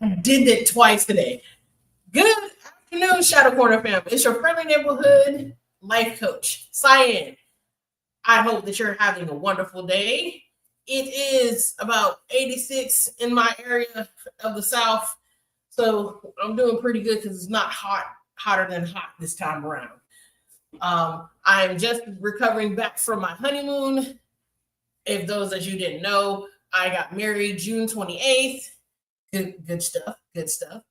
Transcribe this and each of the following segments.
I did it twice today. Good afternoon, Shadow Corner fam. It's your friendly neighborhood life coach, Cyan. I hope that you're having a wonderful day. It is about 86 in my area of the South, so I'm doing pretty good because it's not hotter than hot this time around. I'm just recovering back from my honeymoon. If those that you didn't know, I got married June 28th. Good stuff. Good stuff.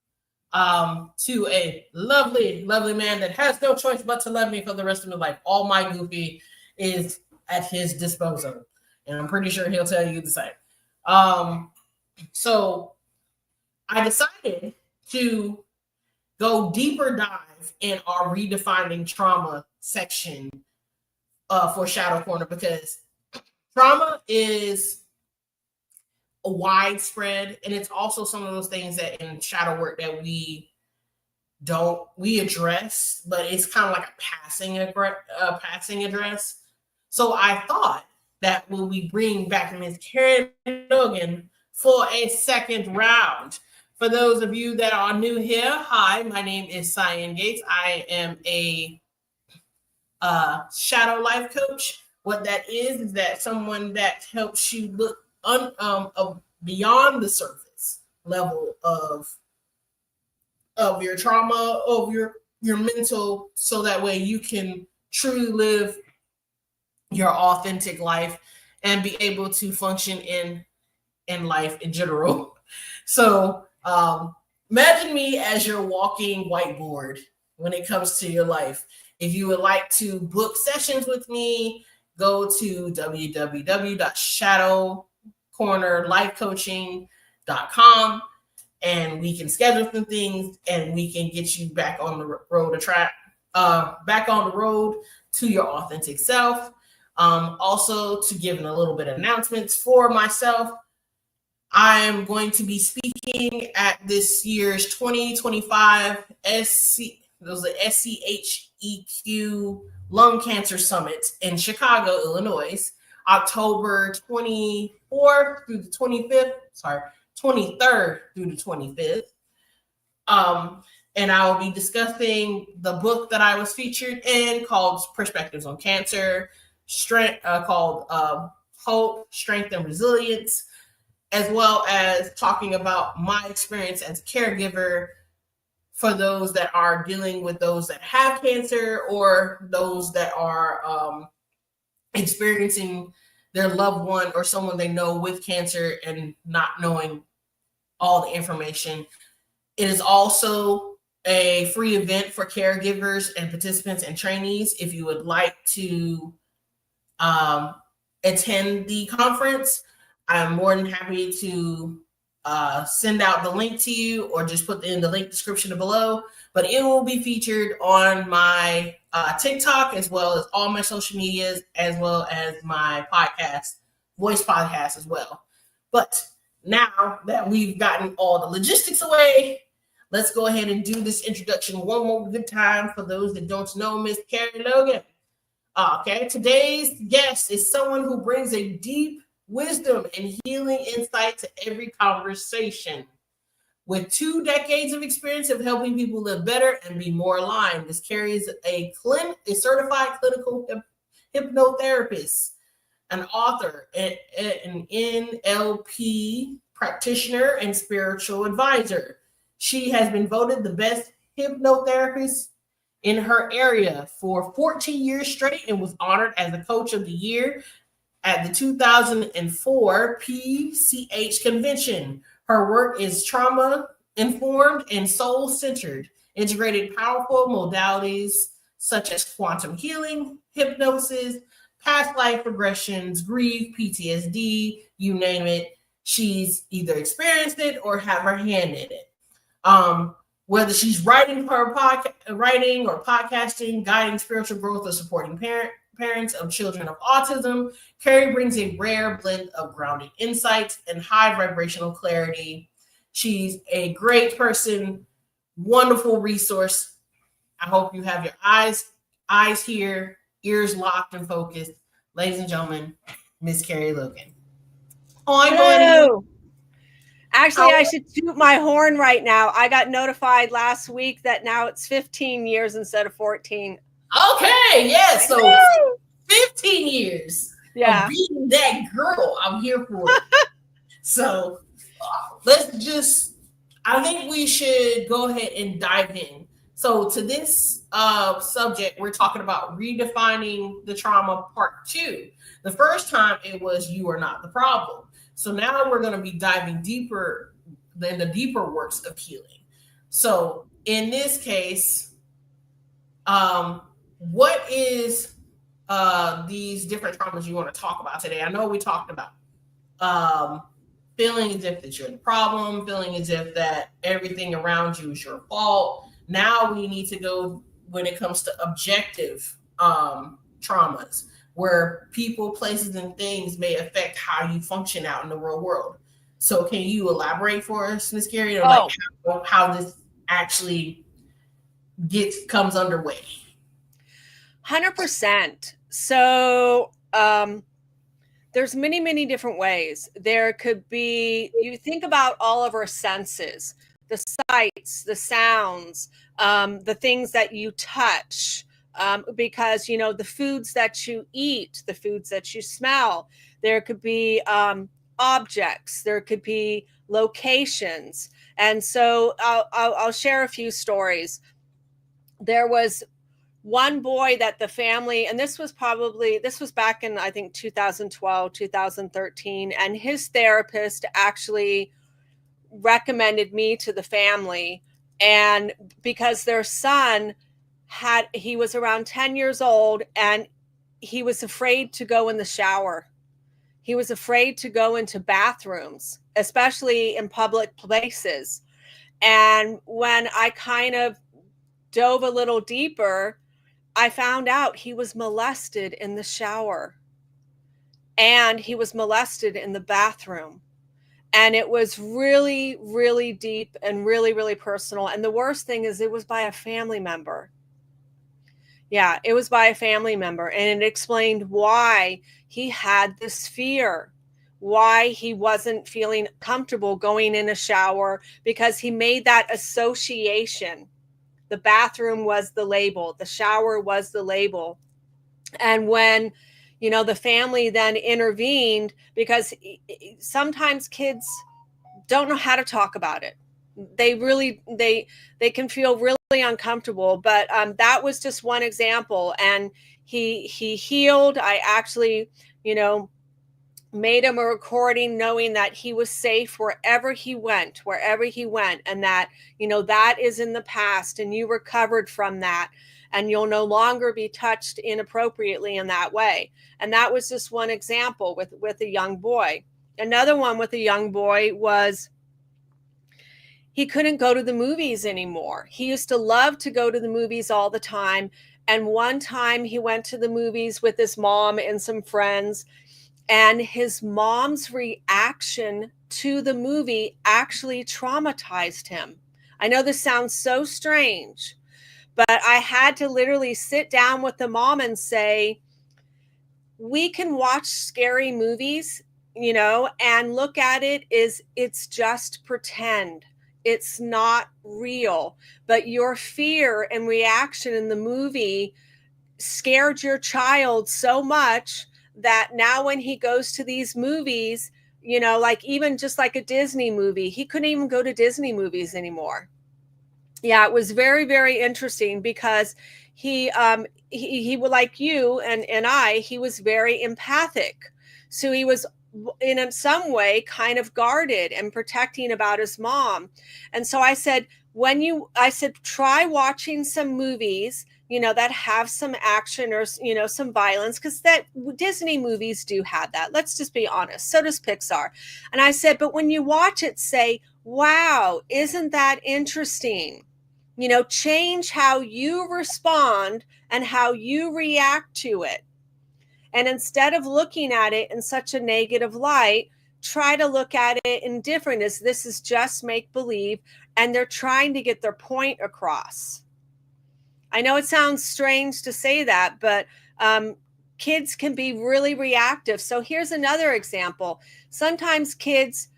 To a lovely, lovely man that has no choice but to love me for the rest of my life. All my goofy is at his disposal, and I'm pretty sure he'll tell you the same. So I decided to go deeper dive in our redefining trauma section for Shadow Corner because trauma is widespread, and it's also some of those things that in shadow work that we address, but it's kind of like a passing address. So I thought that when we bring back Ms. Kerie Logan for a second round. For those of you that are new here, hi, my name is Cyan Gates. I am a shadow life coach. What that is that someone that helps you look beyond the surface level of your trauma, of your mental, so that way you can truly live your authentic life and be able to function in life in general. So imagine me as your walking whiteboard when it comes to your life. If you would like to book sessions with me, go to www.shadowcornerlifecoaching.com and we can schedule some things and we can get you back on the road back on the road to your authentic self. Also, to give a little bit of announcements for myself, I am going to be speaking at this year's 2025 SCHEQ Lung Cancer Summit in Chicago, Illinois, October 24th through the 25th. 23rd through the 25th. And I will be discussing the book that I was featured in called Perspectives on Cancer, called Hope, Strength, and Resilience, as well as talking about my experience as a caregiver for those that are dealing with those that have cancer or those that are experiencing their loved one or someone they know with cancer and not knowing all the information. It is also a free event for caregivers and participants and trainees. If you would like to attend the conference, I'm more than happy to send out the link to you or just put in the link description below. But it will be featured on my TikTok as well as all my social medias, as well as my podcast, voice podcast as well. But now that we've gotten all the logistics away, let's go ahead and do this introduction one more good time for those that don't know Miss Kerie Logan. Okay, today's guest is someone who brings a deep wisdom and healing insight to every conversation. With 2 decades of experience of helping people live better and be more aligned, Ms. Kerie is a certified clinical hypnotherapist, an author, an NLP practitioner, and spiritual advisor. She has been voted the best hypnotherapist in her area for 14 years straight and was honored as the Coach of the Year at the 2004 PCH convention. Her work is trauma-informed and soul-centered, integrated powerful modalities such as quantum healing, hypnosis, past life regressions, grief, PTSD, you name it. She's either experienced it or have her hand in it. Whether she's writing or podcasting, guiding spiritual growth, or supporting parents of children of autism, Kerie brings a rare blend of grounded insights and high vibrational clarity. She's a great person, wonderful resource. I hope you have your eyes here, ears locked and focused. Ladies and gentlemen, Miss Kerie Logan. Hello. Actually, I should toot my horn right now. I got notified last week that now it's 15 years instead of 14. Okay, yeah. So 15 years of being that girl. I'm here for it. So I think we should go ahead and dive in. So to this subject, we're talking about redefining the trauma part 2. The first time it was you are not the problem. So now we're going to be diving deeper than the deeper works of healing. So in this case, what is these different traumas you want to talk about today? I know we talked about feeling as if it's your problem, feeling as if that everything around you is your fault. Now we need to go when it comes to objective traumas, where people, places, and things may affect how you function out in the real world. So can you elaborate for us, Ms. Kerie, like how this actually comes underway? 100%. So there's many, many different ways. There could be, you think about all of our senses, the sights, the sounds, the things that you touch, because, you know, the foods that you eat, the foods that you smell. There could be objects, there could be locations. And so I'll share a few stories. There was one boy that the family, and this was back in, I think, 2012, 2013, and his therapist actually recommended me to the family. And because their son he was around 10 years old, and he was afraid to go in the shower. He was afraid to go into bathrooms, especially in public places. And when I kind of dove a little deeper, I found out he was molested in the shower, and he was molested in the bathroom. And it was really, really deep and really, really personal. And the worst thing is it was by a family member. Yeah, it was by a family member. And it explained why he had this fear, why he wasn't feeling comfortable going in a shower, because he made that association. The bathroom was the label. The shower was the label. And when, you know, the family then intervened, because sometimes kids don't know how to talk about it. They can feel really uncomfortable. But that was just one example. And he healed. I actually, you know, made him a recording knowing that he was safe wherever he went, and that, you know, that is in the past and you recovered from that, and you'll no longer be touched inappropriately in that way. And that was just one example with a young boy. Another one with a young boy was he couldn't go to the movies anymore. He used to love to go to the movies all the time. And one time he went to the movies with his mom and some friends, and his mom's reaction to the movie actually traumatized him. I know this sounds so strange, but I had to literally sit down with the mom and say, we can watch scary movies, you know, and look at it's just pretend. It's not real. But your fear and reaction in the movie scared your child so much that now when he goes to these movies, you know, like even just like a Disney movie, he couldn't even go to Disney movies anymore. Yeah, it was very, very interesting, because he would, like you and I, he was very empathic. So he was in some way kind of guarded and protecting about his mom. And so I said, try watching some movies, you know, that have some action or, you know, some violence, because that Disney movies do have that. Let's just be honest. So does Pixar. And I said, but when you watch it, say, wow, isn't that interesting? You know, change how you respond and how you react to it. And instead of looking at it in such a negative light, try to look at it in different, as this is just make believe, and they're trying to get their point across. I know it sounds strange to say that, but kids can be really reactive. So here's another example. Sometimes kids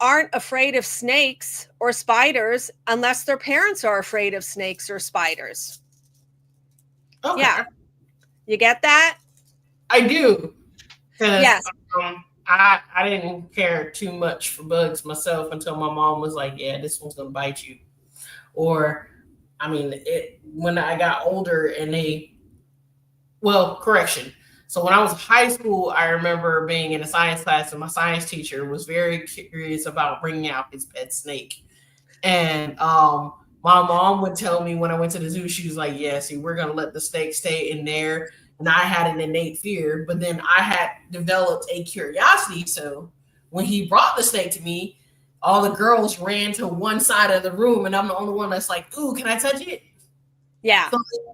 aren't afraid of snakes or spiders unless their parents are afraid of snakes or spiders. Okay. Yeah. You get that? I do. Because Yes. I didn't care too much for bugs myself until my mom was like, yeah, this one's going to bite you. Or, I mean, when I got older and correction. So when I was in high school, I remember being in a science class and my science teacher was very curious about bringing out his pet snake. And my mom would tell me when I went to the zoo, she was like, yeah, see, we're going to let the snake stay in there. And I had an innate fear, but then I had developed a curiosity. So when he brought the snake to me, all the girls ran to one side of the room, and I'm the only one that's like, ooh, can I touch it? Yeah.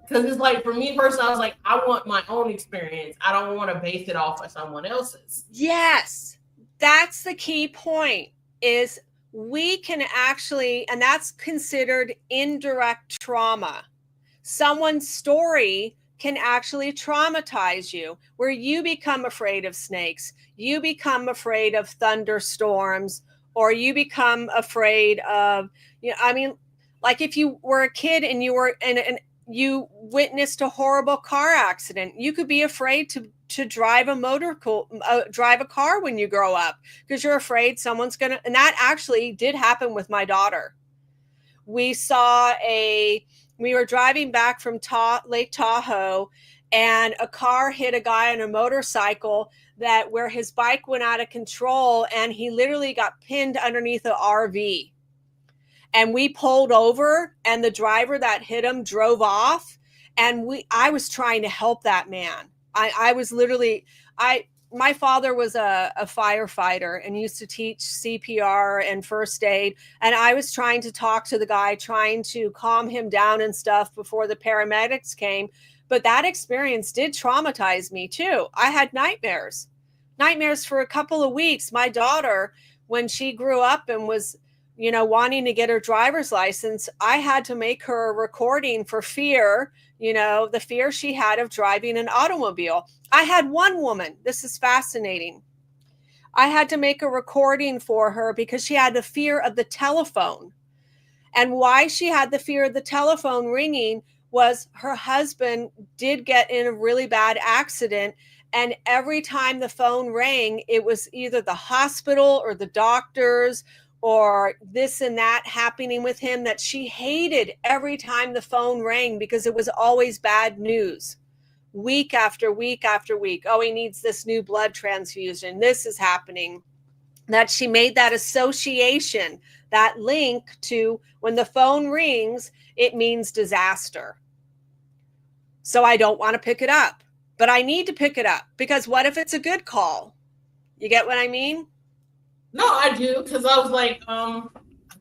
Because it's like, for me personally, I was like, I want my own experience. I don't want to base it off of someone else's. Yes. That's the key point, is we can actually, and that's considered indirect trauma. Someone's story can actually traumatize you, where you become afraid of snakes, you become afraid of thunderstorms, or you become afraid of, I mean, like if you were a kid and you were and you witnessed a horrible car accident, you could be afraid to drive drive a car when you grow up, because you're afraid someone's gonna. And that actually did happen with my daughter. We were driving back from Lake Tahoe, and a car hit a guy on a motorcycle where his bike went out of control, and he literally got pinned underneath an RV. And we pulled over, and the driver that hit him drove off. And I was trying to help that man. I was literally, my father was a firefighter and used to teach CPR and first aid. And I was trying to talk to the guy, trying to calm him down and stuff before the paramedics came. But that experience did traumatize me too. I had nightmares for a couple of weeks. My daughter, when she grew up and was, wanting to get her driver's license, I had to make her a recording for fear, the fear she had of driving an automobile. I had one woman, this is fascinating. I had to make a recording for her because she had the fear of the telephone. And why she had the fear of the telephone ringing was her husband did get in a really bad accident. And every time the phone rang, it was either the hospital or the doctors or this and that happening with him, that she hated every time the phone rang because it was always bad news. Week after week after week. Oh, he needs this new blood transfusion. This is happening. That she made that association, that link to when the phone rings, it means disaster. So I don't want to pick it up, but I need to pick it up, because what if it's a good call? You get what I mean? No, I do, because I was like, I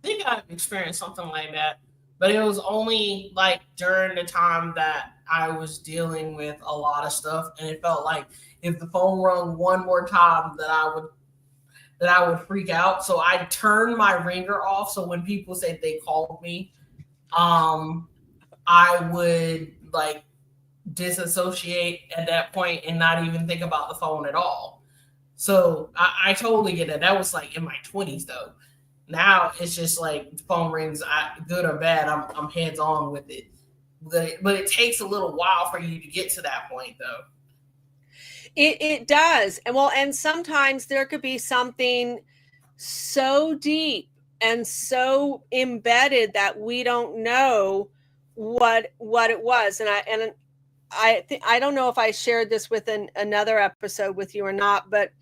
think I've experienced something like that, but it was only like during the time that I was dealing with a lot of stuff, and it felt like if the phone rung one more time, that I would freak out. So I turned my ringer off. So when people said they called me, I would like disassociate at that point and not even think about the phone at all. So I totally get that. That was like in my 20s though. Now it's just like the phone rings, good or bad, I'm hands on with it. But it takes a little while for you to get to that point though. It does. And sometimes there could be something so deep and so embedded that we don't know what it was. And I don't know if I shared this with another episode with you or not, but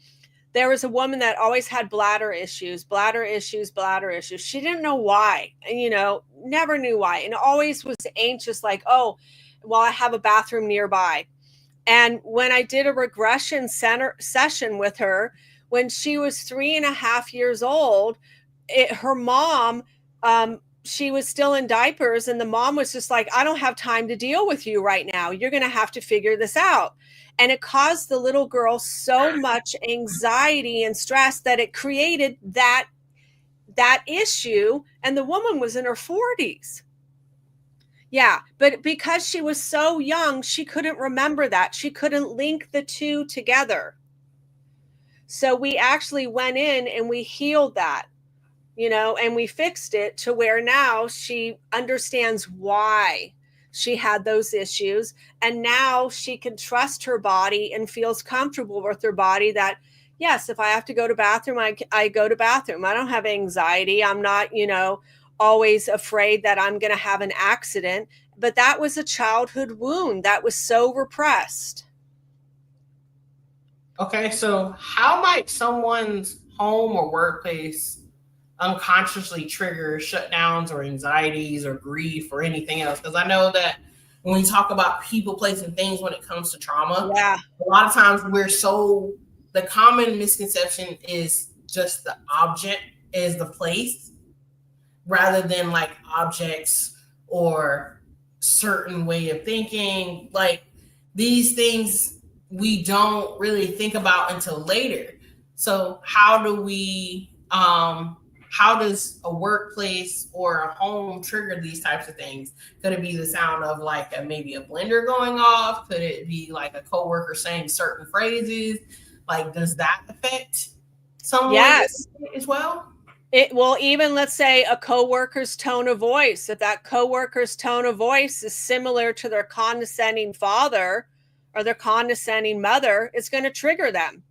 there was a woman that always had bladder issues. She didn't know why, and never knew why, and always was anxious, like, oh, well, I have a bathroom nearby. And when I did a regression center session with her, when she was 3.5 years old, her mom, she was still in diapers, and the mom was just like, I don't have time to deal with you right now. You're going to have to figure this out. And it caused the little girl so much anxiety and stress that it created that issue. And the woman was in her 40s. Yeah, but because she was so young, she couldn't remember that. She couldn't link the two together. So we actually went in and we healed that. and we fixed it to where now she understands why she had those issues. And now she can trust her body and feels comfortable with her body that, yes, if I have to go to bathroom, I go to bathroom. I don't have anxiety. I'm not, always afraid that I'm going to have an accident. But that was a childhood wound that was so repressed. Okay, so how might someone's home or workplace unconsciously trigger shutdowns or anxieties or grief or anything else? Because I know that when we talk about people, place, and things when it comes to trauma, a lot of times the common misconception is just the object is the place rather than like objects or certain way of thinking. Like these things we don't really think about until later. So how does a workplace or a home trigger these types of things? Could it be the sound of like maybe a blender going off? Could it be like a coworker saying certain phrases? Like, does that affect someone as well? It will even, let's say, a coworker's tone of voice. If that coworker's tone of voice is similar to their condescending father or their condescending mother, it's going to trigger them.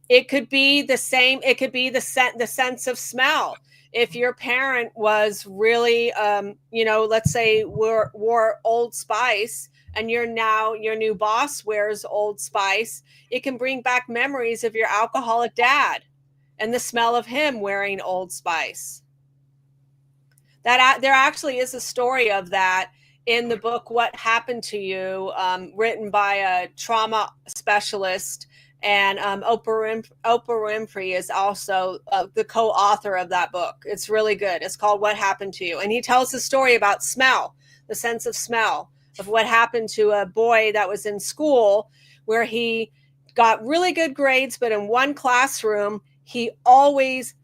It could be the same. It could be the sense of smell. If your parent was really, let's say wore Old Spice, and your new boss wears Old Spice, it can bring back memories of your alcoholic dad and the smell of him wearing Old Spice. That there actually is a story of that in the book, What Happened to You, written by a trauma specialist. And Oprah Winfrey is also the co-author of that book. It's really good. It's called What Happened to You. And he tells the story about smell, the sense of smell, of what happened to a boy that was in school where he got really good grades, but in one classroom, he always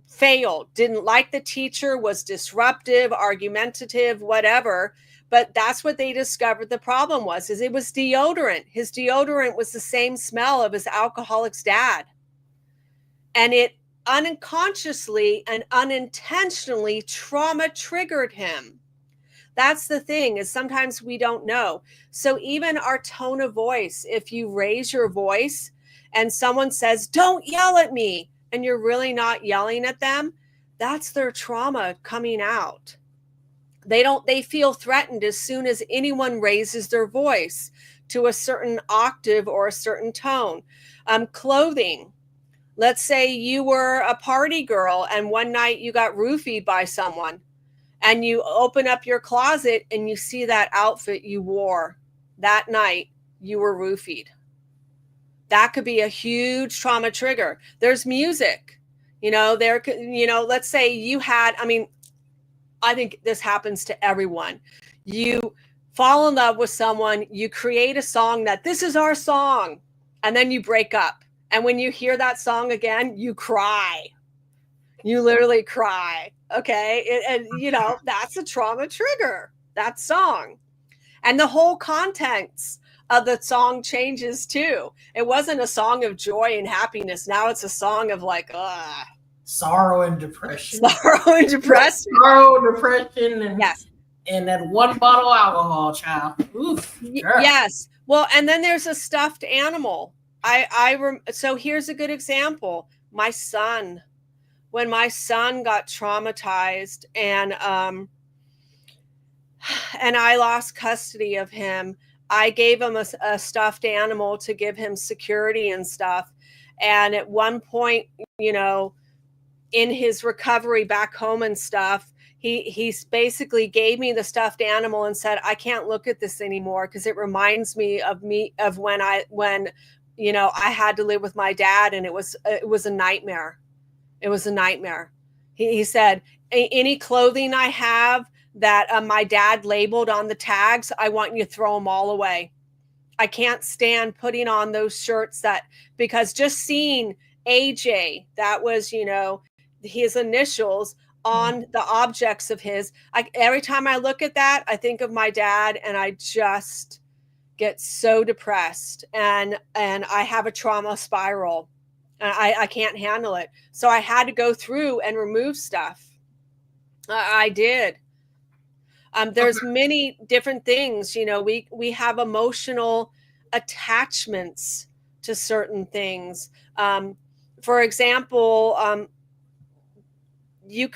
failed, didn't like the teacher, was disruptive, argumentative, whatever. But that's what they discovered the problem was, is it was deodorant. His deodorant was the same smell of his alcoholic's dad. And it unconsciously and unintentionally trauma triggered him. That's the thing, is sometimes we don't know. So even our tone of voice, if you raise your voice and someone says, don't yell at me, and you're really not yelling at them, that's their trauma coming out. They feel threatened as soon as anyone raises their voice to a certain octave or a certain tone. Clothing. Let's say you were a party girl and one night you got roofied by someone, and you open up your closet and you see that outfit you wore that night, you were roofied. That could be a huge trauma trigger. There's music, let's say you had, I think this happens to everyone. You fall in love with someone, you create a song that this is our song, and then you break up. And when you hear that song again, you cry. You literally cry. Okay. And that's a trauma trigger, that song. And the whole contents of the song changes too. It wasn't a song of joy and happiness. Now it's a song of like, sorrow and depression. Sorrow and depression. And yes. And that one bottle of alcohol, child. Oof, yes. Well, and then there's a stuffed animal. So here's a good example. My son, when my son got traumatized and I lost custody of him, I gave him a stuffed animal to give him security and stuff. And at one point, in his recovery back home and stuff, he basically gave me the stuffed animal and said, I can't look at this anymore because it reminds me of when I had to live with my dad, and it was a nightmare. It was a nightmare. He said, any clothing I have that my dad labeled on the tags, I want you to throw them all away. I can't stand putting on those shirts because just seeing AJ, that was, his initials on the objects of his. Every time I look at that, I think of my dad, and I just get so depressed, and I have a trauma spiral. I can't handle it. So I had to go through and remove stuff. I did. There's many different things, we have emotional attachments to certain things. For example, your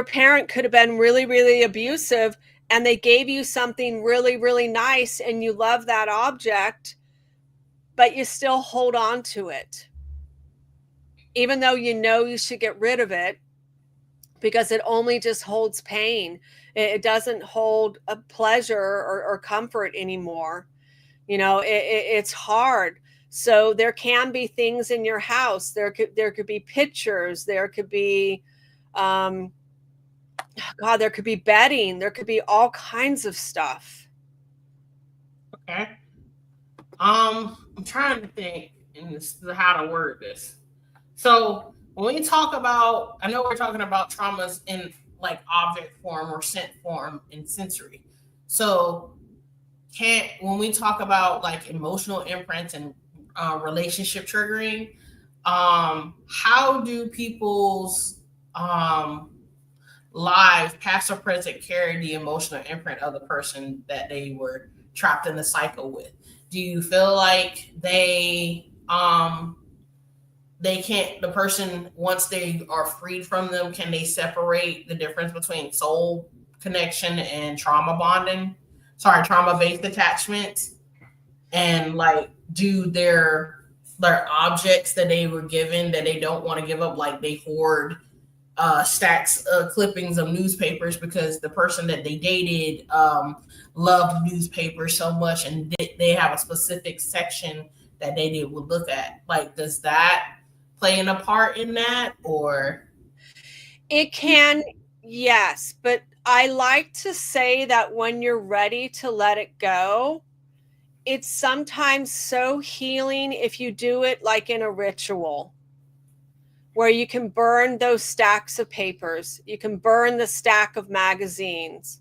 parent could have been really, really abusive, and they gave you something really, really nice, and you love that object, but you still hold on to it, even though you should get rid of it, because it only just holds pain. It doesn't hold a pleasure or comfort anymore. It's hard. So there can be things in your house. There could be pictures. There could be, there could be bedding. There could be all kinds of stuff. Okay. I'm trying to think how to word this. So when we talk about, I know we're talking about traumas in like object form or scent form and sensory. So when we talk about like emotional imprints and relationship triggering, how do people's lives, past or present, carry the emotional imprint of the person that they were trapped in the cycle with? Do you feel like they can't, the person, once they are freed from them, can they separate the difference between soul connection and trauma-based attachments, and like do their objects that they were given that they don't want to give up, like they hoard stacks of clippings of newspapers because the person that they dated loved newspapers so much, and they have a specific section that they would look at. Like, does that playing a part in that? Or it can, yes, but I like to say that when you're ready to let it go, it's sometimes so healing if you do it like in a ritual, where you can burn those stacks of papers, you can burn the stack of magazines.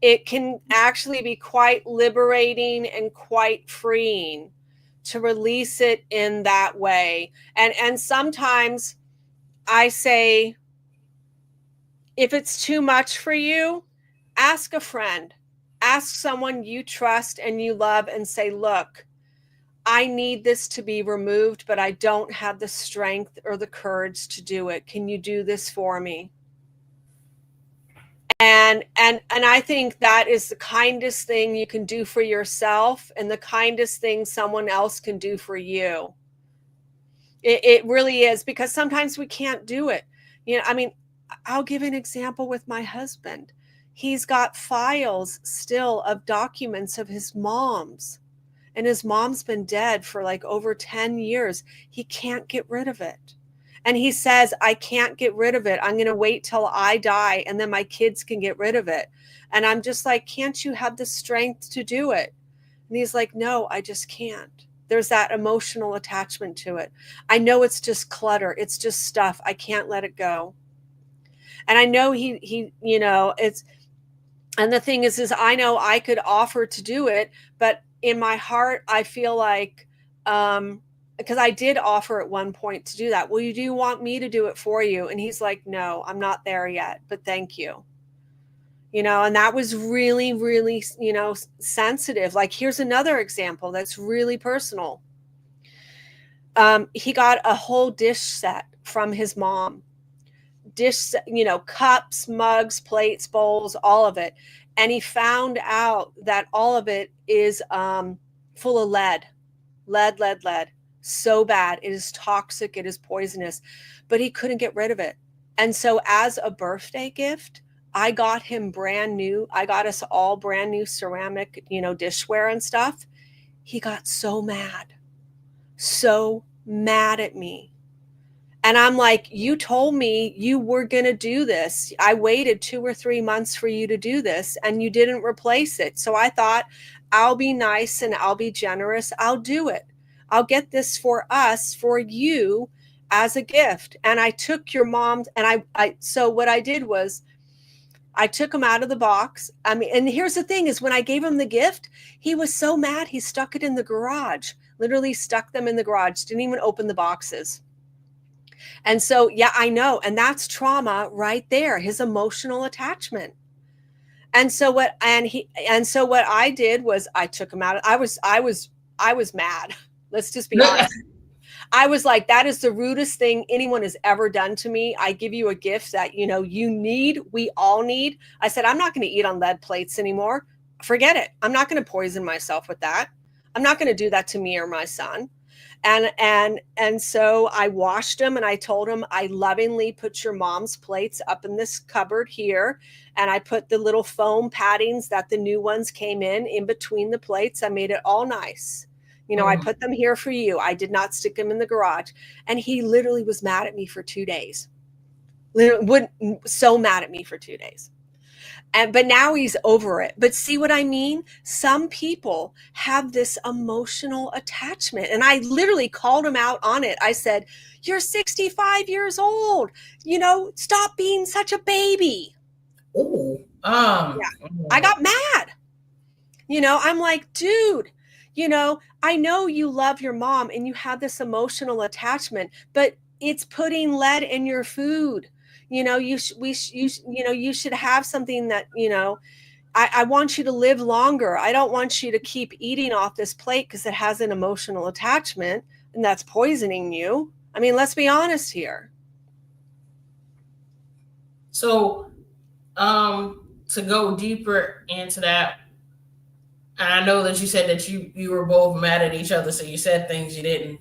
It can actually be quite liberating and quite freeing to release it in that way. And sometimes I say, if it's too much for you, ask a friend, ask someone you trust and you love, and say, look, I need this to be removed, but I don't have the strength or the courage to do it. Can you do this for me? And I think that is the kindest thing you can do for yourself, and the kindest thing someone else can do for you. It really is, because sometimes we can't do it. I mean, I'll give an example with my husband. He's got files still of documents of his mom's, and his mom's been dead for like over 10 years. He can't get rid of it. And he says, I can't get rid of it. I'm going to wait till I die, and then my kids can get rid of it. And I'm just like, can't you have the strength to do it? And he's like, no, I just can't. There's that emotional attachment to it. I know it's just clutter. It's just stuff. I can't let it go. And I know he it's, and the thing is I know I could offer to do it, but in my heart, I feel like, because I did offer at one point to do that. Well, do you want me to do it for you? And he's like, no, I'm not there yet, but thank you. And that was really, really, sensitive. Like, here's another example that's really personal. He got a whole dish set from his mom. Cups, mugs, plates, bowls, all of it. And he found out that all of it is full of lead. So bad. It is toxic. It is poisonous. But he couldn't get rid of it. And so as a birthday gift, I got him brand new. I got us all brand new ceramic, dishware and stuff. He got so mad at me. And I'm like, you told me you were going to do this. I waited 2 or 3 months for you to do this, and you didn't replace it. So I thought, I'll be nice and I'll be generous. I'll do it. I'll get this for us, for you, as a gift. And I took your mom's, and so what I did was I took him out of the box. I mean, and here's the thing is, when I gave him the gift, he was so mad, he stuck it in the garage. literally stuck them in the garage, didn't even open the boxes. And so, yeah, I know. And that's trauma right there, his emotional attachment. And so what I did was I took him out. I was mad. Let's just be honest. I was like, that is the rudest thing anyone has ever done to me. I give you a gift that, you know, we all need. I said, I'm not going to eat on lead plates anymore. Forget it. I'm not going to poison myself with that. I'm not going to do that to me or my son. And so I washed them, and I told him, I lovingly put your mom's plates up in this cupboard here. And I put the little foam paddings that the new ones came in between the plates. I made it all nice. You know, I put them here for you. I did not stick them in the garage. And he literally was mad at me for 2 days. So mad at me for 2 days. But now he's over it. But see what I mean? Some people have this emotional attachment. And I literally called him out on it. I said, you're 65 years old. You know, stop being such a baby. Oh, yeah. I got mad. You know, I'm like, dude, you know, I know you love your mom and you have this emotional attachment, but it's putting lead in your food. You know, you should have something that, you know, I want you to live longer. I don't want you to keep eating off this plate because it has an emotional attachment and that's poisoning you. I mean, let's be honest here. So, to go deeper into that, and I know that you said that you were both mad at each other, so you said things you didn't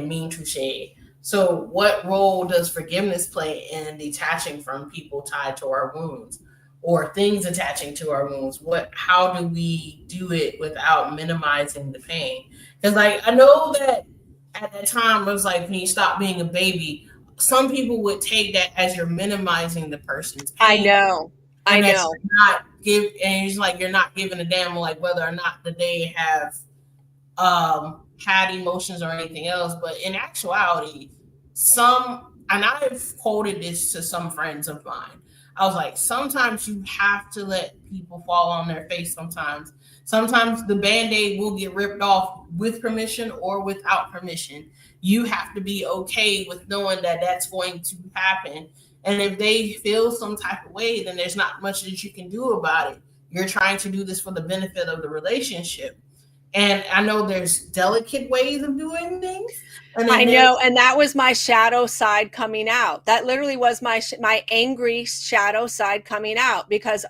mean to say. So what role does forgiveness play in detaching from people tied to our wounds or things attaching to our wounds? How do we do it without minimizing the pain? Because like I know that at that time it was like when you stop being a baby, some people would take that as you're minimizing the person's pain. I know. And it's like you're not giving a damn like whether or not that they have had emotions or anything else. But in actuality, and I've quoted this to some friends of mine. I was like, sometimes you have to let people fall on their face sometimes. Sometimes the Band-Aid will get ripped off with permission or without permission. You have to be okay with knowing that that's going to happen. And if they feel some type of way, then there's not much that you can do about it. You're trying to do this for the benefit of the relationship. And I know there's delicate ways of doing things. I know. And that was my shadow side coming out. That literally was my angry shadow side coming out because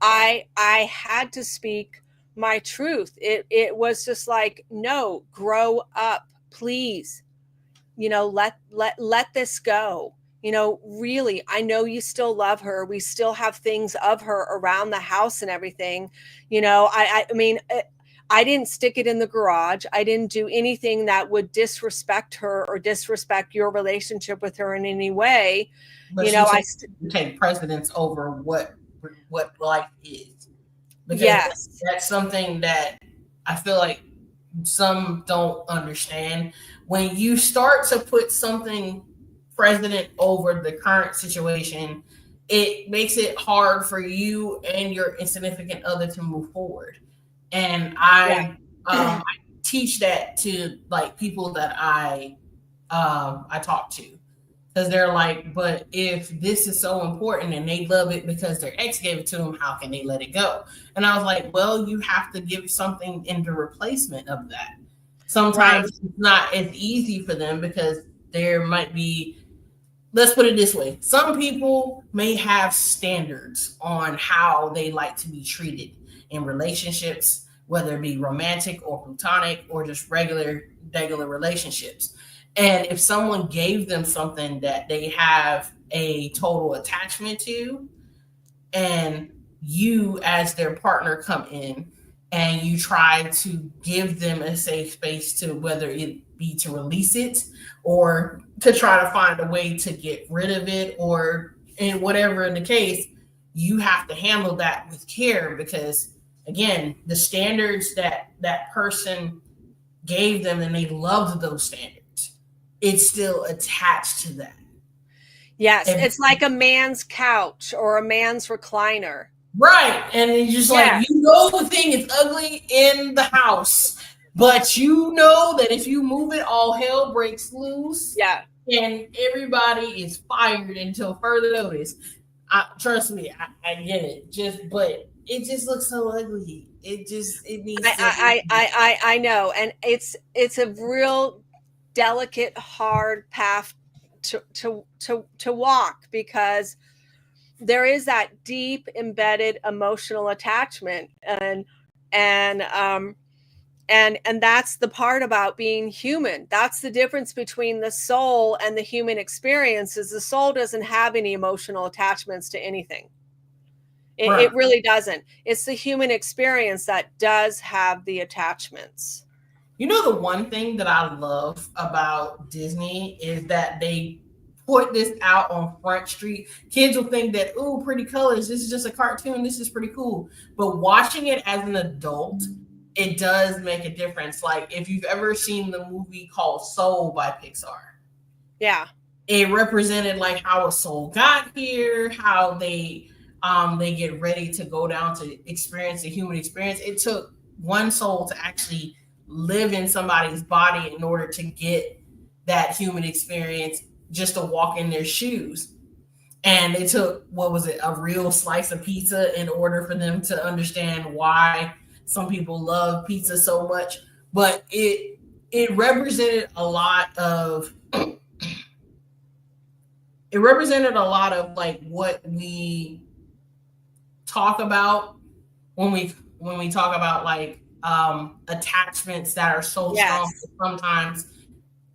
I had to speak my truth. It was just like, no, grow up, please. You know, let this go. You know, really, I know you still love her. We still have things of her around the house and everything. You know, I mean, I didn't stick it in the garage. I didn't do anything that would disrespect her or disrespect your relationship with her in any way. But you know, I take precedence over what life is. Because yes, that's something that I feel like some don't understand. When you start to put something precedent over the current situation, it makes it hard for you and your insignificant other to move forward. And I teach that to like people that I talk to, because they're like, but if this is so important and they love it because their ex gave it to them, how can they let it go? And I was like, well, you have to give something in the replacement of that. Sometimes it's not as easy for them because there might be, let's put it this way, some people may have standards on how they like to be treated in relationships, whether it be romantic or platonic or just regular relationships. And if someone gave them something that they have a total attachment to, and you as their partner come in and you try to give them a safe space to, whether it be to release it or to try to find a way to get rid of it, or in whatever in the case, you have to handle that with care, because again, the standards that person gave them and they loved those standards, it's still attached to that. Yes, it's like a man's couch or a man's recliner. Right. And it's just like, you know, the thing is ugly in the house. But you know that if you move it, all hell breaks loose. Yeah. And everybody is fired until further notice. Trust me, I get it. But it just looks so ugly. It needs to. I know, and it's a real delicate, hard path to walk, because there is that deep embedded emotional attachment, and that's the part about being human. That's the difference between the soul and the human experience, is the soul doesn't have any emotional attachments to anything. It really doesn't. It's the human experience that does have the attachments. You know, the one thing that I love about Disney is that they put this out on Front Street. Kids will think that, oh, pretty colors, this is just a cartoon, this is pretty cool. But watching it as an adult, it does make a difference. Like if you've ever seen the movie called Soul by Pixar. Yeah. It represented like how a soul got here, how they get ready to go down to experience the human experience. It took one soul to actually live in somebody's body in order to get that human experience, just to walk in their shoes. And it took, what was it, a real slice of pizza in order for them to understand why some people love pizza so much. But it represented a lot of like what we talk about when we talk about like attachments that are so strong. Sometimes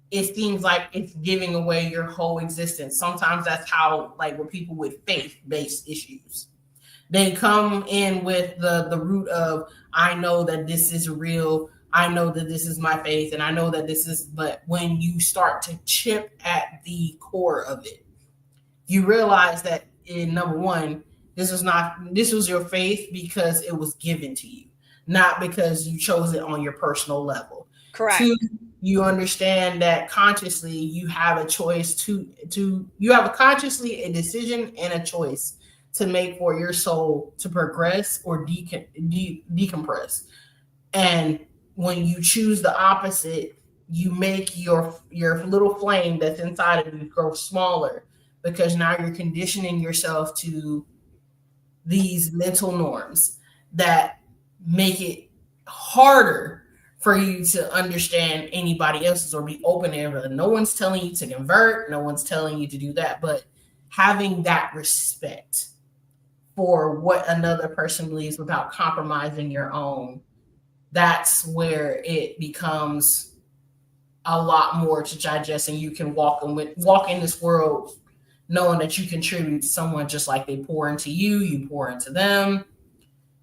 it seems like it's giving away your whole existence. Sometimes that's how, like, with people with faith-based issues, they come in with the root of, I know that this is real, I know that this is my faith, and I know that this is, but when you start to chip at the core of it, you realize that, in number one, this was your faith because it was given to you, not because you chose it on your personal level. Correct. Two, you understand that consciously you have a choice you have consciously a decision and a choice to make for your soul to progress or decompress. And when you choose the opposite, you make your little flame that's inside of you grow smaller, because now you're conditioning yourself to these mental norms that make it harder for you to understand anybody else's or be open to everything. No one's telling you to convert. No one's telling you to do that. But having that respect for what another person believes without compromising your own, that's where it becomes a lot more to digest, and you can walk in this world knowing that you contribute to someone just like they pour into you, you pour into them.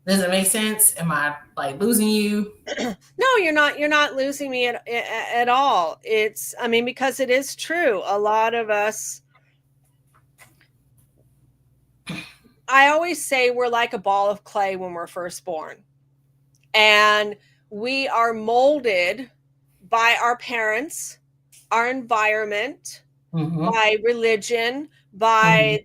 Does it make sense? Am I like losing you? No, you're not losing me at all. It's, I mean, because it is true. A lot of us, I always say we're like a ball of clay when we're first born. And we are molded by our parents, our environment, by religion, by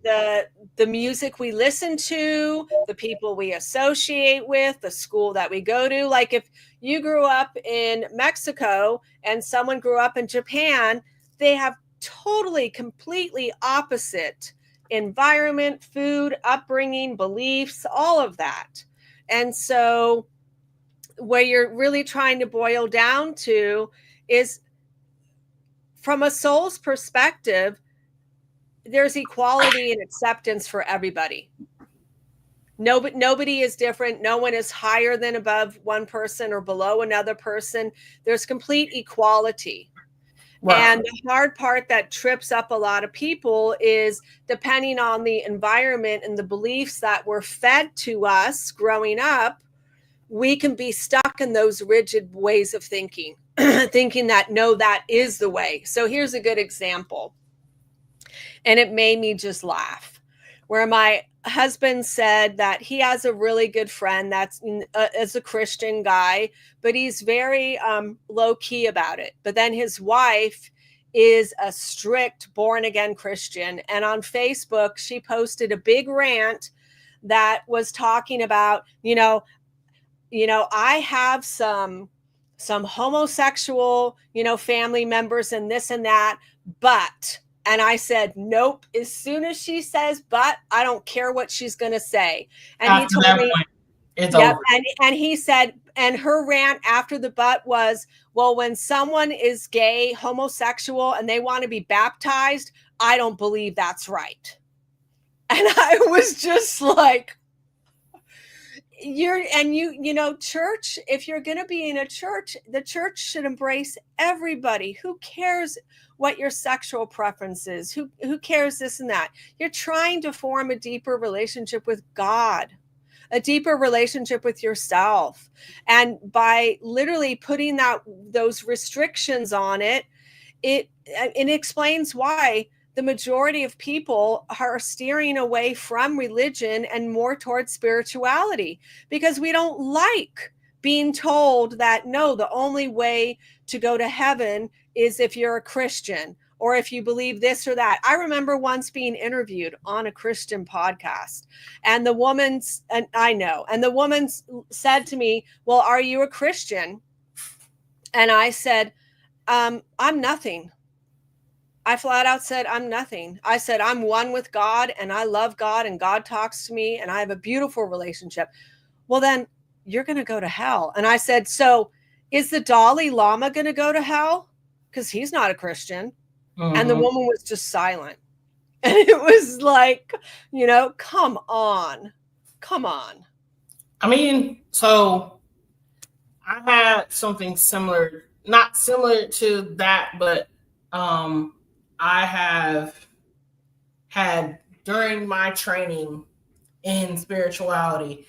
the music we listen to, the people we associate with, the school that we go to. Like if you grew up in Mexico and someone grew up in Japan, they have totally, completely opposite environment, food, upbringing, beliefs, all of that. And so where you're really trying to boil down to is, from a soul's perspective, there's equality and acceptance for everybody. Nobody is different. No one is higher than above one person or below another person. There's complete equality. Right. And the hard part that trips up a lot of people is, depending on the environment and the beliefs that were fed to us growing up, we can be stuck in those rigid ways of thinking, thinking that, no, that is the way. So here's a good example. And it made me just laugh, where my husband said that he has a really good friend that's is a Christian guy, but he's very low key about it. But then his wife is a strict born again Christian. And on Facebook, she posted a big rant that was talking about, I have some some homosexual, family members and this and that, but, and I said, nope. As soon as she says, but, I don't care what she's going to say. And After he told that me, point, it's yep. over. And he said, and her rant after the but was, well, when someone is gay, homosexual, and they want to be baptized, I don't believe that's right. And I was just like, church, if you're going to be in a church, the church should embrace everybody. Who cares what your sexual preference is? Who cares this and that? You're trying to form a deeper relationship with God, a deeper relationship with yourself. And by literally putting those restrictions on it, it explains why the majority of people are steering away from religion and more towards spirituality, because we don't like being told that, no, the only way to go to heaven is if you're a Christian or if you believe this or that. I remember once being interviewed on a Christian podcast, and the woman said to me, well, are you a Christian? And I said, I'm nothing. I flat out said, I'm nothing. I said, I'm one with God, and I love God, and God talks to me, and I have a beautiful relationship. Well, then you're going to go to hell. And I said, so is the Dalai Lama going to go to hell? Because he's not a Christian. Mm-hmm. And the woman was just silent. And it was like, come on. I mean, so I had something similar, not similar to that, but I have had, during my training in spirituality,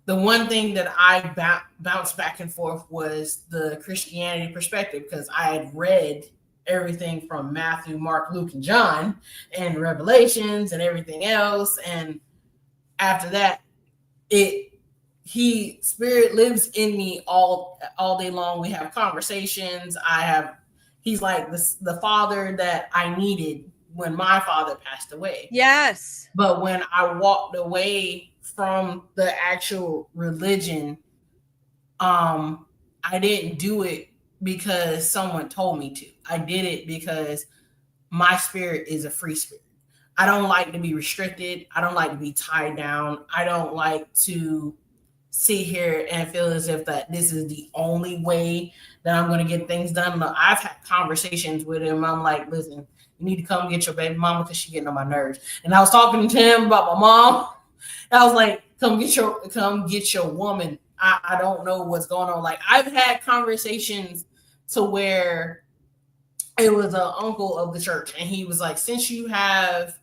the one thing that I bounced back and forth was the Christianity perspective, because I had read everything from Matthew, Mark, Luke, and John, and Revelations and everything else. And after that, Spirit lives in me all day long. We have conversations. He's like the father that I needed when my father passed away. Yes. But when I walked away from the actual religion, I didn't do it because someone told me to. I did it because my spirit is a free spirit. I don't like to be restricted. I don't like to be tied down. I don't like to sit here and feel as if that this is the only way that I'm going to get things done. Look, I've had conversations with him. I'm like, listen, you need to come get your baby mama because she's getting on my nerves. And I was talking to him about my mom. And I was like, come get your woman. I don't know what's going on. Like, I've had conversations to where it was an uncle of the church, and he was like, since you have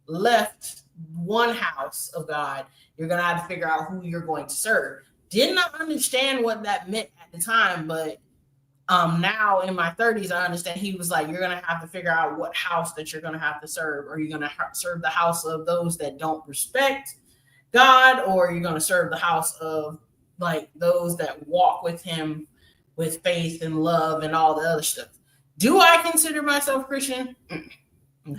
left one house of God, you're going to have to figure out who you're going to serve. Did not understand what that meant at the time, but now in my 30s, I understand. He was like, you're going to have to figure out what house that you're going to have to serve. Are you going to serve the house of those that don't respect God, or you're going to serve the house of like those that walk with him with faith and love and all the other stuff? Do I consider myself Christian? No.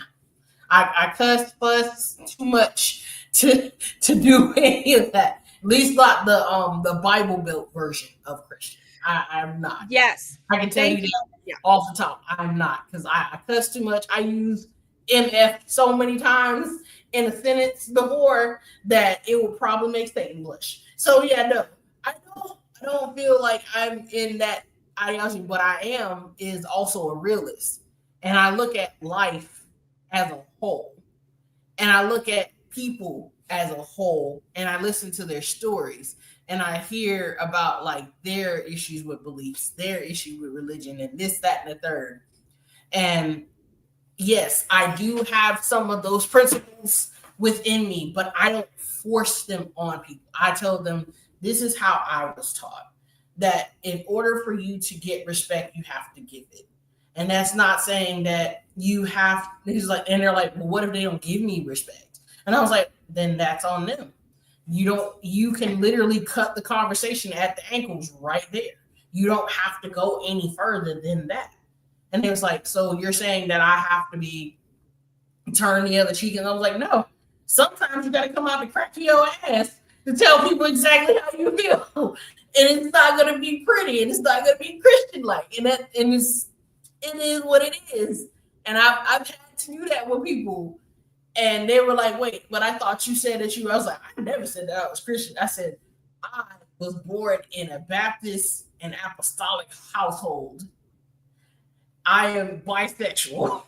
I fuss too much to do any of that. At least not the Bible built version of Christian. I'm not. Yes. I can tell you that off the top. I'm not, because I cuss too much. I use MF so many times in a sentence before that it will probably make Satan blush. So yeah, no, I don't feel like I'm in that ideology. What I am is also a realist, and I look at life as a whole, and I look at people as a whole, and I listen to their stories, and I hear about like their issues with beliefs, their issue with religion, and this, that, and the third. And yes, I do have some of those principles within me, but I don't force them on people. I tell them, this is how I was taught, that in order for you to get respect, you have to give it. And that's not saying that you have, he's like, and they're like, well, what if they don't give me respect? And I was like, then that's on them. You can literally cut the conversation at the ankles right there. You don't have to go any further than that. And it was like, so you're saying that I have to be turn the other cheek? And I was like, no, sometimes you got to come out and crack your ass to tell people exactly how you feel. And it's not gonna be pretty and it's not gonna be Christian like. And it is what it is. And I've had to do that with people. And they were like, wait, but I thought you said that you I was like, I never said that I was Christian. I said I was born in a Baptist and apostolic household. I am bisexual.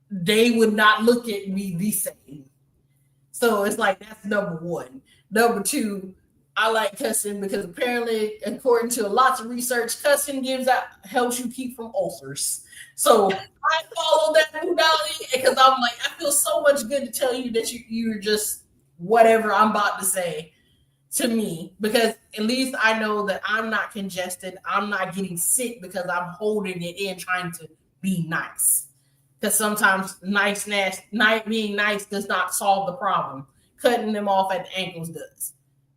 They would not look at me the same. So it's like that's number one. Number two, I like cussing because apparently, according to lots of research, cussing helps you keep from ulcers. So I follow that modality because I'm like, I feel so much good to tell you that you're just whatever I'm about to say to me, because at least I know that I'm not congested. I'm not getting sick because I'm holding it in trying to be nice. Because sometimes being nice does not solve the problem. Cutting them off at the ankles does.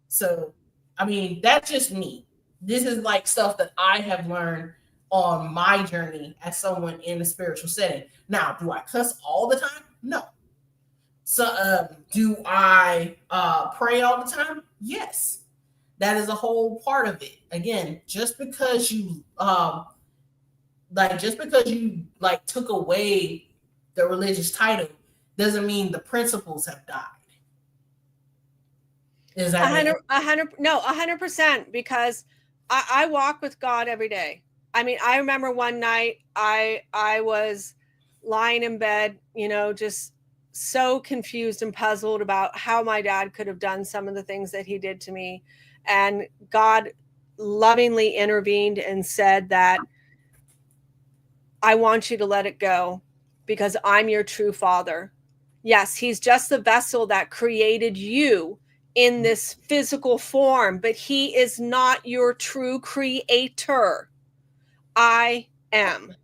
So, I mean, that's just me. This is like stuff that I have learned on my journey as someone in a spiritual setting. Now, do I cuss all the time? No. So, do I pray all the time? Yes. That is a whole part of it. Again, just because you like took away the religious title doesn't mean the principles have died. Is that 100%, because I walk with God every day. I mean, I remember one night I was lying in bed, just so confused and puzzled about how my dad could have done some of the things that he did to me. And God lovingly intervened and said that I want you to let it go because I'm your true father. Yes, he's just the vessel that created you in this physical form, but he is not your true creator. I am.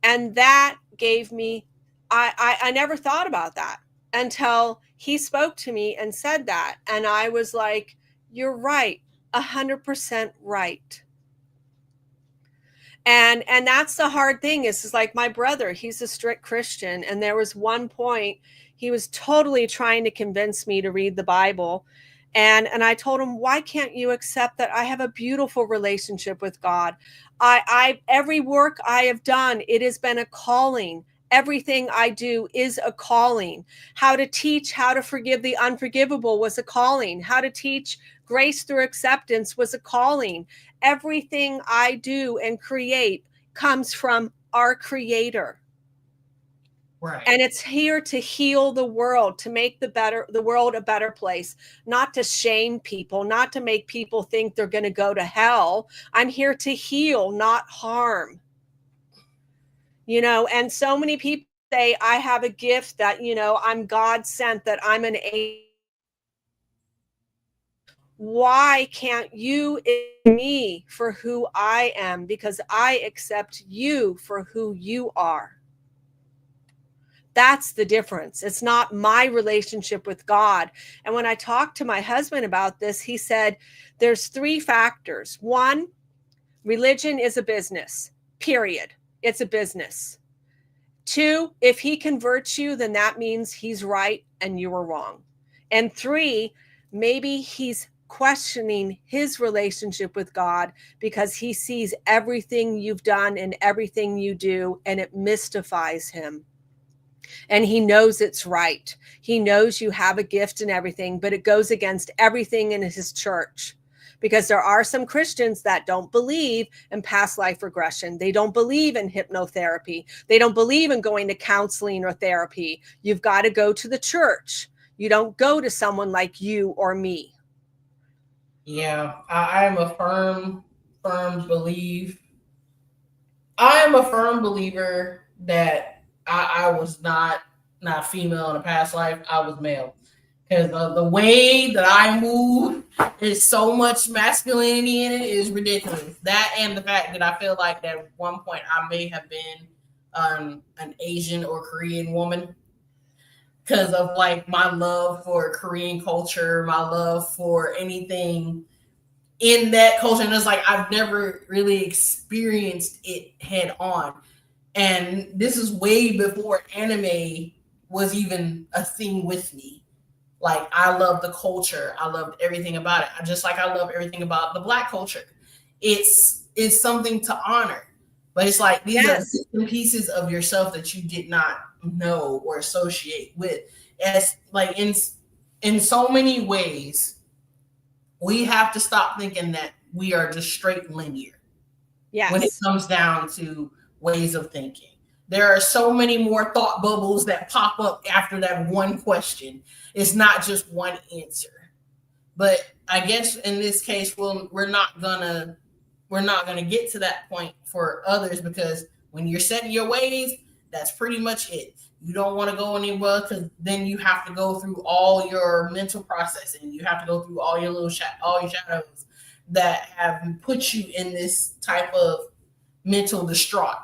And that gave me, I never thought about that until he spoke to me and said that. And I was like, you're right, 100% right. And that's the hard thing is like my brother, he's a strict Christian. And there was one point he was totally trying to convince me to read the Bible. And I told him, why can't you accept that I have a beautiful relationship with God? Every work I have done, it has been a calling. Everything I do is a calling. How to teach how to forgive the unforgivable was a calling. How to teach grace through acceptance was a calling. Everything I do and create comes from our Creator. right? And it's here to heal the world, to make the world a better place, not to shame people, not to make people think they're going to go to hell. I'm here to heal, not harm. And so many people say I have a gift that, I'm God sent, that I'm an angel. Why can't you accept me for who I am? Because I accept you for who you are. That's the difference. It's not my relationship with God. And when I talked to my husband about this, he said, there's 3 factors. 1, religion is a business, period. It's a business. 2, if he converts you, then that means he's right and you were wrong. And 3, maybe he's questioning his relationship with God because he sees everything you've done and everything you do, and it mystifies him. And he knows it's right. He knows you have a gift and everything, but it goes against everything in his church. Because there are some Christians that don't believe in past life regression. They don't believe in hypnotherapy. They don't believe in going to counseling or therapy. You've got to go to the church. You don't go to someone like you or me. Yeah, I'm a firm believe. I am a firm believer that I was not female in a past life. I was male because the way that I move is so much masculinity in it is ridiculous. That and the fact that I feel like that at one point I may have been an Asian or Korean woman because of like my love for Korean culture, my love for anything in that culture. And it's like I've never really experienced it head on. And this is way before anime was even a thing with me. Like, I love the culture. I loved everything about it. Just like I love everything about the Black culture. It's something to honor. But it's like these are Yes. bits and pieces of yourself that you did not know or associate with. As like in so many ways, we have to stop thinking that we are just straight linear when it Yes. comes down to ways of thinking. There are so many more thought bubbles that pop up after that one question. It's not just one answer. But I guess in this case, we're not gonna get to that point for others, because when you're setting your ways, that's pretty much it. You don't want to go anywhere, because then you have to go through all your mental processing. You have to go through all your all your shadows that have put you in this type of mental distraught.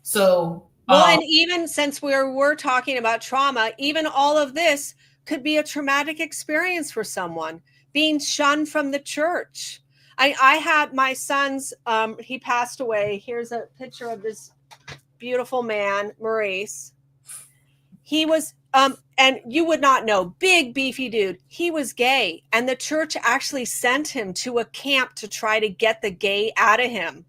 So, Well, and even since we're talking about trauma, even all of this could be a traumatic experience for someone, being shunned from the church. I had my son's, he passed away. Here's a picture of this beautiful man, Maurice. He was, and you would not know, big, beefy dude. He was gay, and the church actually sent him to a camp to try to get the gay out of him.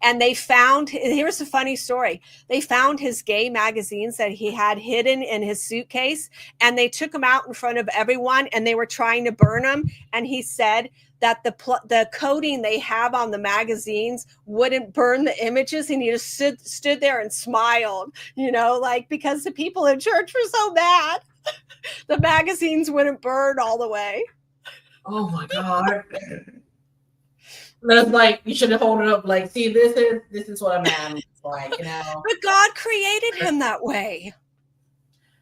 And they found, here's a funny story. They found his gay magazines that he had hidden in his suitcase, and they took them out in front of everyone, and they were trying to burn them. And he said that the coating they have on the magazines wouldn't burn the images, and he just stood there and smiled, like, because the people in church were so mad the magazines wouldn't burn all the way. oh my God. That's like, you should have hold it up like, see, this is what a man looks like, But God created him that way.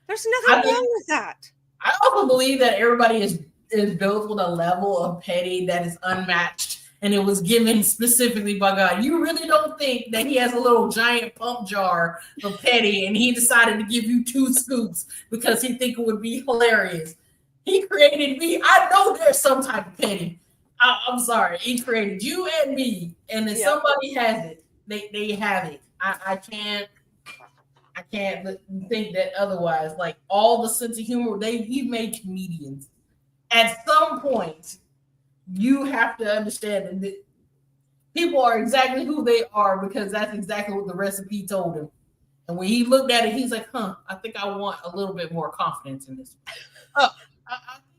There's nothing wrong with that. I also believe that everybody is built with a level of petty that is unmatched, and it was given specifically by God. You really don't think that he has a little giant pump jar of petty and he decided to give you 2 scoops because he think it would be hilarious. He created me. I know there's some type of petty. I'm sorry. He created you and me, and if somebody has it, they have it. I can't think that otherwise. Like, all the sense of humor, he made comedians. At some point, you have to understand that people are exactly who they are because that's exactly what the recipe told him. And when he looked at it, he's like, I think I want a little bit more confidence in this. I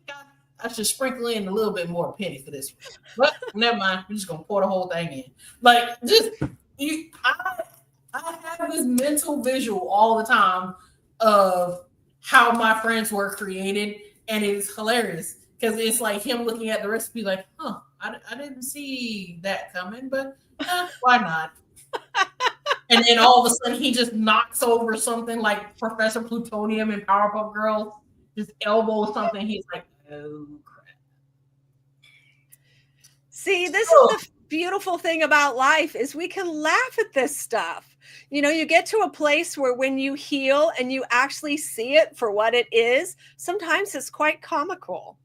think I should sprinkle in a little bit more penny for this one. But never mind. We're just going to pour the whole thing in. Like, I have this mental visual all the time of how my friends were created, and it's hilarious because it's like him looking at the recipe like, I didn't see that coming, but why not? And then all of a sudden he just knocks over something like Professor Plutonium in Powerpuff Girls, just elbows something. He's like, oh crap. See, this is the beautiful thing about life is we can laugh at this stuff. You get to a place where when you heal and you actually see it for what it is, sometimes it's quite comical.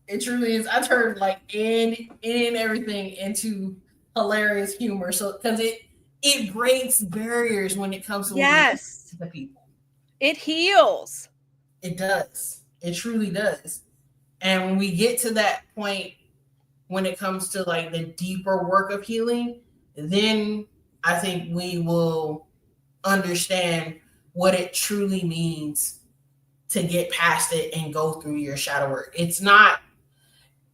It truly is. I turned like in everything into hilarious humor. So because it breaks barriers when it comes to the people. It heals. It does. It truly does. And when we get to that point, when it comes to like the deeper work of healing, then I think we will understand what it truly means to get past it and go through your shadow work.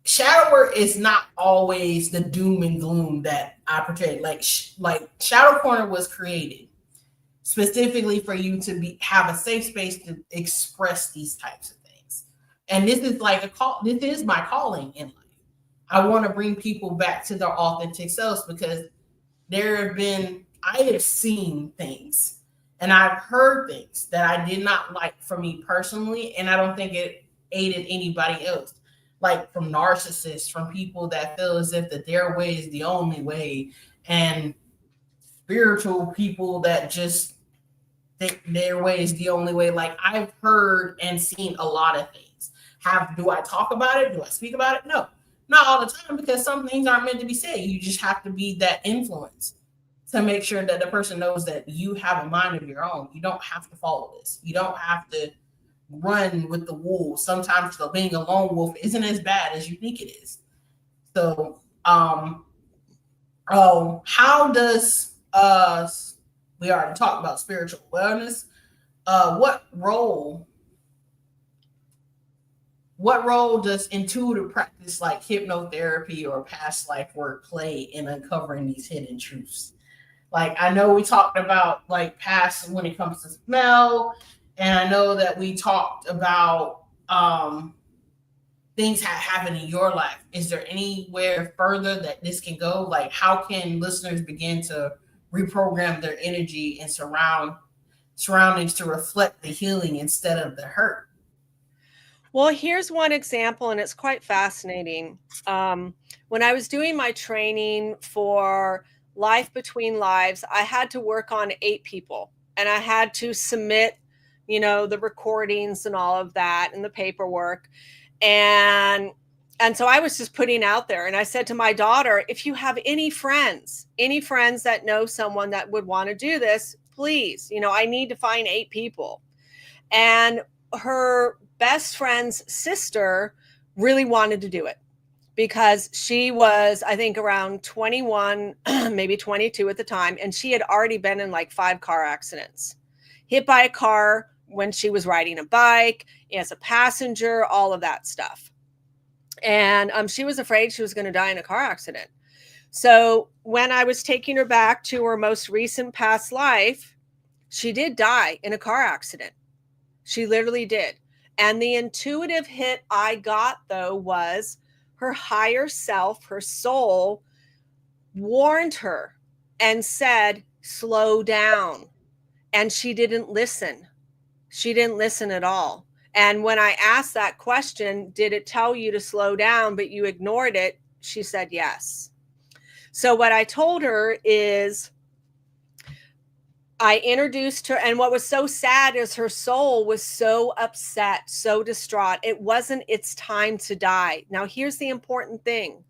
Shadow work is not always the doom and gloom that I portray. Like Shadow Corner was created specifically for you to have a safe space to express these types of things. And this is like this is my calling in life. I want to bring people back to their authentic selves because I have seen things and I've heard things that I did not like for me personally, and I don't think it aided anybody else. Like from narcissists, from people that feel as if that their way is the only way, and spiritual people that just think their way is the only way. Like, I've heard and seen a lot of things. Do I talk about it? Do I speak about it? No, not all the time, because some things aren't meant to be said. You just have to be that influence to make sure that the person knows that you have a mind of your own. You don't have to follow this. You don't have to run with the wolves. Sometimes being a lone wolf isn't as bad as you think it is. So, how does we already talked about spiritual wellness. What role does intuitive practice like hypnotherapy or past life work play in uncovering these hidden truths? Like, I know we talked about like past when it comes to smell, and I know that we talked about things that happen in your life. Is there anywhere further that this can go? Like, how can listeners begin to reprogram their energy and surroundings to reflect the healing instead of the hurt? Well, here's one example, and it's quite fascinating. When I was doing my training for Life Between Lives, I had to work on 8 people, and I had to submit, the recordings and all of that and the paperwork. And so I was just putting out there, and I said to my daughter, if you have any friends that know someone that would want to do this, please, I need to find 8 people. And her best friend's sister really wanted to do it because she was, I think, around 21, maybe 22 at the time. And she had already been in like 5 car accidents, hit by a car when she was riding a bike as a passenger, all of that stuff. And she was afraid she was going to die in a car accident. So when I was taking her back to her most recent past life, she did die in a car accident. She literally did. And the intuitive hit I got, though, was her higher self, her soul, warned her and said, slow down. And she didn't listen. She didn't listen at all. And when I asked that question, did it tell you to slow down, but you ignored it? She said yes. So what I told her is, I introduced her, and what was so sad is her soul was so upset, so distraught. It wasn't its time to die. Now, here's the important thing.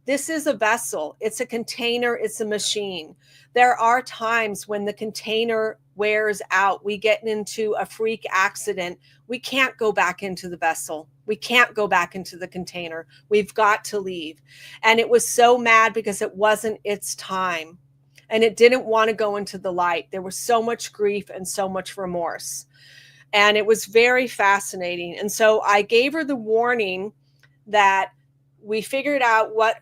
This is a vessel. It's a container. It's a machine. There are times when the container wears out. We get into a freak accident. We can't go back into the vessel. We can't go back into the container. We've got to leave. And it was so mad because it wasn't its time. And it didn't want to go into the light. There was so much grief and so much remorse. And it was very fascinating. And so I gave her the warning that we figured out what,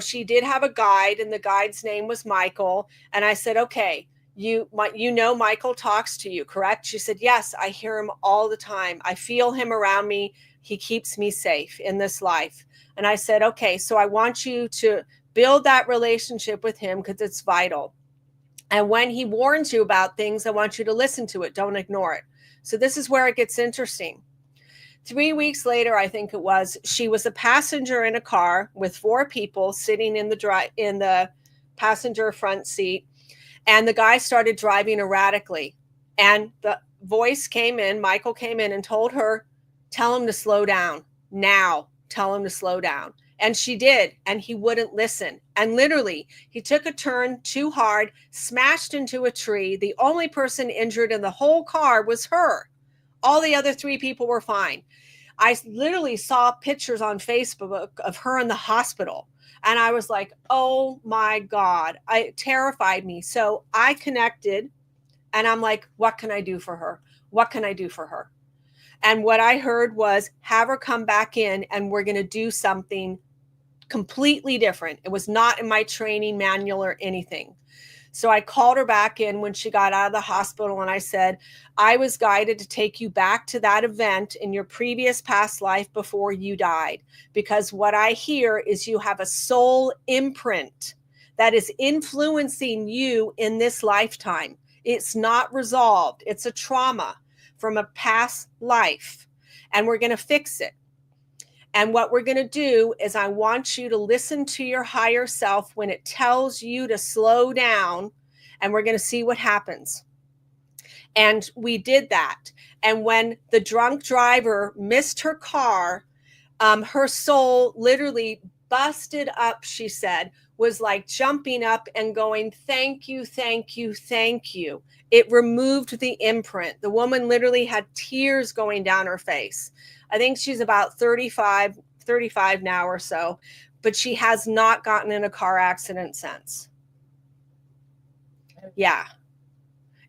she did have a guide, and the guide's name was Michael. And I said, okay, Michael talks to you, correct? She said, yes, I hear him all the time. I feel him around me. He keeps me safe in this life. And I said, okay, so I want you to build that relationship with him because it's vital. And when he warns you about things, I want you to listen to it. Don't ignore it. So this is where it gets interesting. 3 weeks later, I think it was, she was a passenger in a car with 4 people sitting in the passenger front seat. And the guy started driving erratically. And the voice came in, Michael came in and told her, tell him to slow down now. Tell him to slow down. And she did, and he wouldn't listen. And literally, he took a turn too hard, smashed into a tree. The only person injured in the whole car was her. All the other 3 people were fine. I literally saw pictures on Facebook of her in the hospital. And I was like, oh my God, it terrified me. So I connected, and I'm like, what can I do for her? What can I do for her? And what I heard was, have her come back in, and we're going to do something completely different. It was not in my training manual or anything. So I called her back in when she got out of the hospital, and I said, I was guided to take you back to that event in your previous past life before you died, because what I hear is you have a soul imprint that is influencing you in this lifetime. It's not resolved. It's a trauma from a past life, and we're going to fix it. And what we're going to do is, I want you to listen to your higher self when it tells you to slow down, and we're going to see what happens. And we did that. And when the drunk driver missed her car, her soul literally busted up, she said, was like jumping up and going, thank you, thank you, thank you. It removed the imprint. The woman literally had tears going down her face. I think she's about 35 now or so, but she has not gotten in a car accident since. Yeah.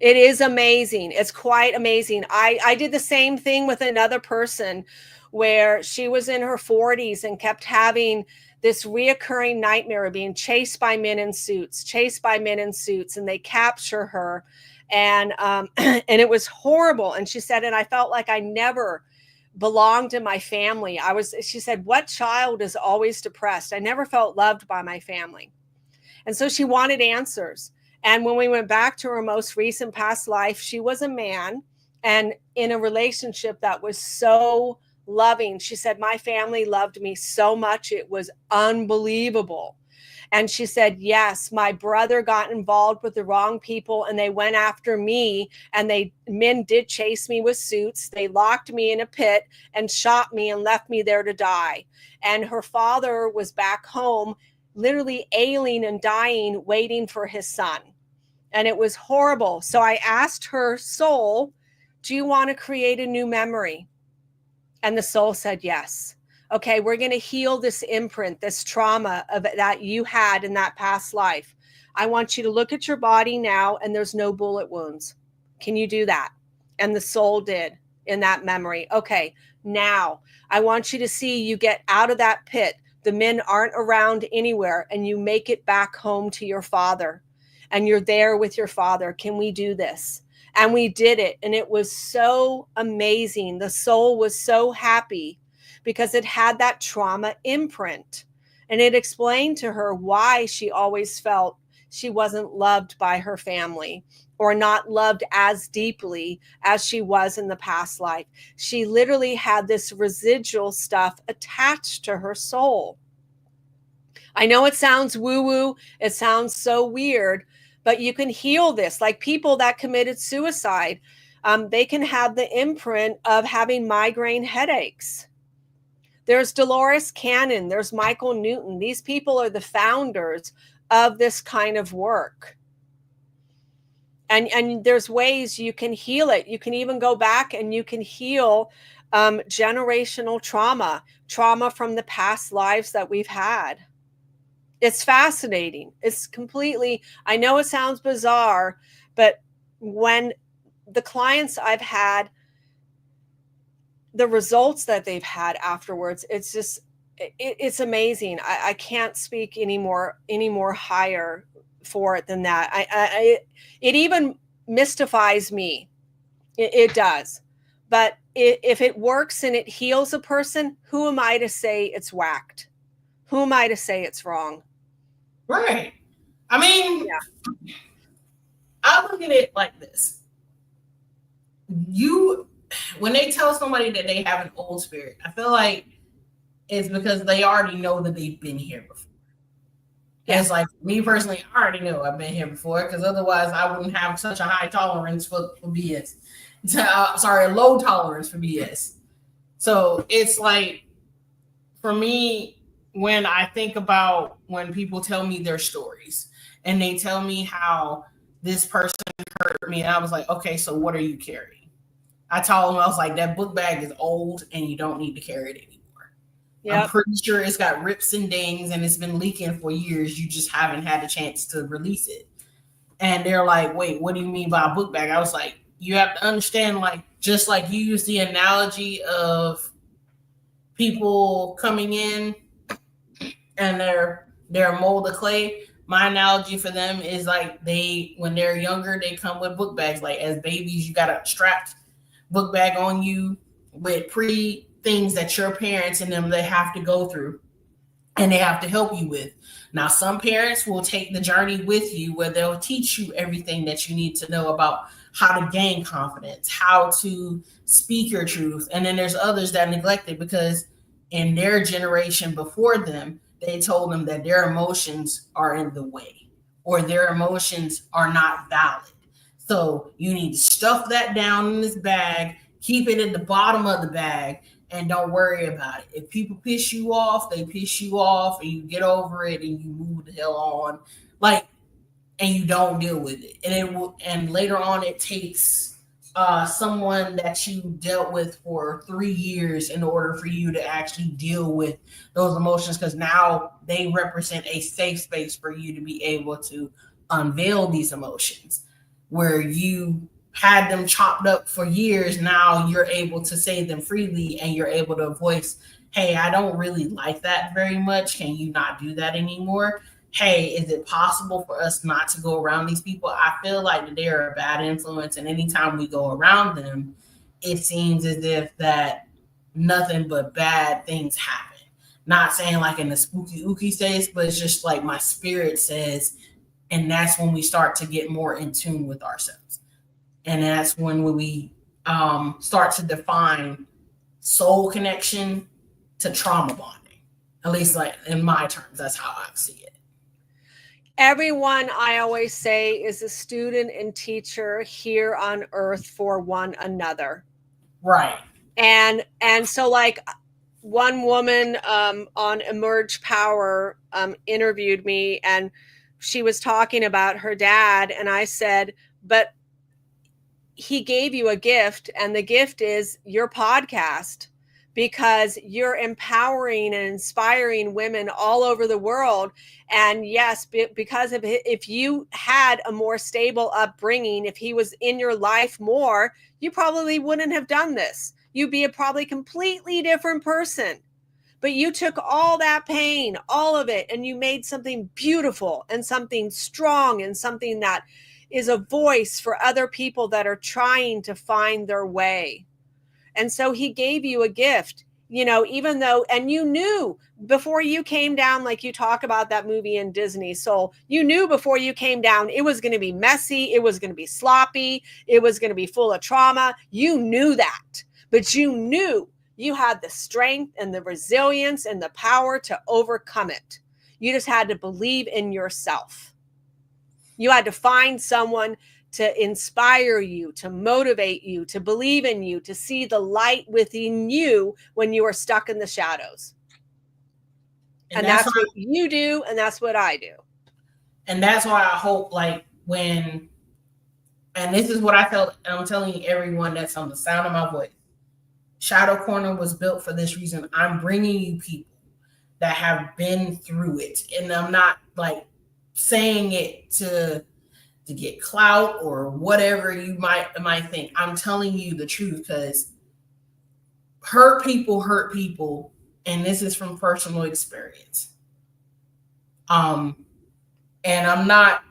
It is amazing. It's quite amazing. I did the same thing with another person where she was in her 40s and kept having this reoccurring nightmare of being chased by men in suits, and they capture her. And and it was horrible. And she said, and I felt like I never belonged in my family. She said, what child is always depressed? I never felt loved by my family. And so she wanted answers. And when we went back to her most recent past life, she was a man and in a relationship that was so loving. She said, my family loved me so much. It was unbelievable. And she said, yes, my brother got involved with the wrong people and they went after me, and men did chase me with suits. They locked me in a pit and shot me and left me there to die. And her father was back home, literally ailing and dying, waiting for his son. And it was horrible. So I asked her soul, do you want to create a new memory? And the soul said, yes. Okay, we're going to heal this imprint, this trauma that you had in that past life. I want you to look at your body now, and there's no bullet wounds. Can you do that? And the soul did in that memory. Okay, now I want you to see you get out of that pit. The men aren't around anywhere, and you make it back home to your father, and you're there with your father. Can we do this? And we did it. And it was so amazing. The soul was so happy because it had that trauma imprint. And it explained to her why she always felt she wasn't loved by her family, or not loved as deeply as she was in the past life. She literally had this residual stuff attached to her soul. I know it sounds woo-woo. It sounds so weird, but you can heal this. Like people that committed suicide, they can have the imprint of having migraine headaches. There's Dolores Cannon. There's Michael Newton. These people are the founders of this kind of work. And there's ways you can heal it. You can even go back and you can heal generational trauma from the past lives that we've had. It's fascinating. It's completely, I know it sounds bizarre, but when the clients I've had, the results that they've had afterwards, it's just, it's amazing. I can't speak any more higher for it than that. It even mystifies me. It does. But if it works and it heals a person, who am I to say it's whacked? Who am I to say it's wrong? Right. I mean, yeah. I look at it like this. When they tell somebody that they have an old spirit, I feel like it's because they already know that they've been here before. Yeah. It's like, me personally, I already know I've been here before, because otherwise I wouldn't have such a high tolerance for BS. Sorry, low tolerance for BS. So it's like, for me, when I think about when people tell me their stories and they tell me how this person hurt me, and I was like, okay, so what are you carrying? I told them, I was like, that book bag is old and you don't need to carry it anymore. Yep. I'm pretty sure it's got rips and dings and it's been leaking for years. You just haven't had a chance to release it. And they're like, wait, what do you mean by a book bag? I was like, you have to understand, like, just like you use the analogy of people coming in and they're a mold of clay. My analogy for them is like, when they're younger, they come with book bags. Like, as babies, you got a strapped book bag on you with things that your parents and them, they have to go through and they have to help you with. Now, some parents will take the journey with you where they'll teach you everything that you need to know about how to gain confidence, how to speak your truth. And then there's others that neglect it because in their generation before them, they told them that their emotions are in the way or their emotions are not valid. So you need to stuff that down in this bag, keep it at the bottom of the bag, and don't worry about it. If people piss you off, they piss you off, and you get over it and you move the hell on. Like, and you don't deal with it. And it will, and later on it takes someone that you dealt with for 3 years in order for you to actually deal with those emotions, because now they represent a safe space for you to be able to unveil these emotions. Where you had them chopped up for years, now you're able to say them freely, and you're able to voice, hey, I don't really like that very much. Can you not do that anymore? Hey, is it possible for us not to go around these people? I feel like they're a bad influence, and anytime we go around them, it seems as if that nothing but bad things happen. Not saying like in the spooky ooky space, but it's just like my spirit says, and that's when we start to get more in tune with ourselves. And that's when we start to define soul connection to trauma bonding. At least like in my terms, that's how I see it. Everyone, I always say, is a student and teacher here on earth for one another. Right. And so like one woman on Emerge Power interviewed me, and she was talking about her dad. And I said, but he gave you a gift, and the gift is your podcast, because you're empowering and inspiring women all over the world. And yes, because of it, if you had a more stable upbringing, if he was in your life more, you probably wouldn't have done this. You'd be a probably completely different person. But you took all that pain, all of it, and you made something beautiful and something strong and something that is a voice for other people that are trying to find their way. And so he gave you a gift, you know, even though, and you knew before you came down, like you talk about that movie in Disney Soul, you knew before you came down, it was going to be messy. It was going to be sloppy. It was going to be full of trauma. You knew that, but you knew you had the strength and the resilience and the power to overcome it. You just had to believe in yourself. You had to find someone to inspire you, to motivate you, to believe in you, to see the light within you when you are stuck in the shadows. And that's what you do, and that's what I do. And that's why I hope, like, when, and this is what I felt, and I'm telling everyone that's on the sound of my voice, Shadow Corner was built for this reason. I'm bringing you people that have been through it. And I'm not, like, saying it to get clout or whatever you might think. I'm telling you the truth, because hurt people, and this is from personal experience. And I'm not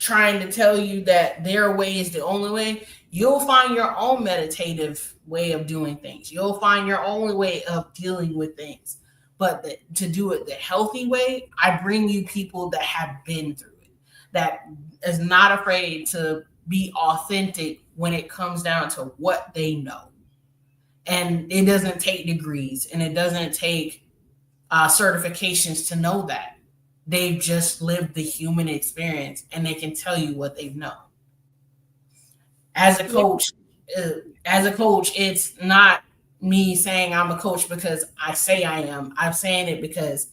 trying to tell you that their way is the only way. You'll find your own meditative way of doing things. You'll find your own way of dealing with things. But to do it the healthy way, I bring you people that have been through it, that is not afraid to be authentic when it comes down to what they know. And it doesn't take degrees, and it doesn't take certifications to know that. They've just lived the human experience, and they can tell you what they've known. As a coach, it's not me saying I'm a coach because I say I am. I'm saying it because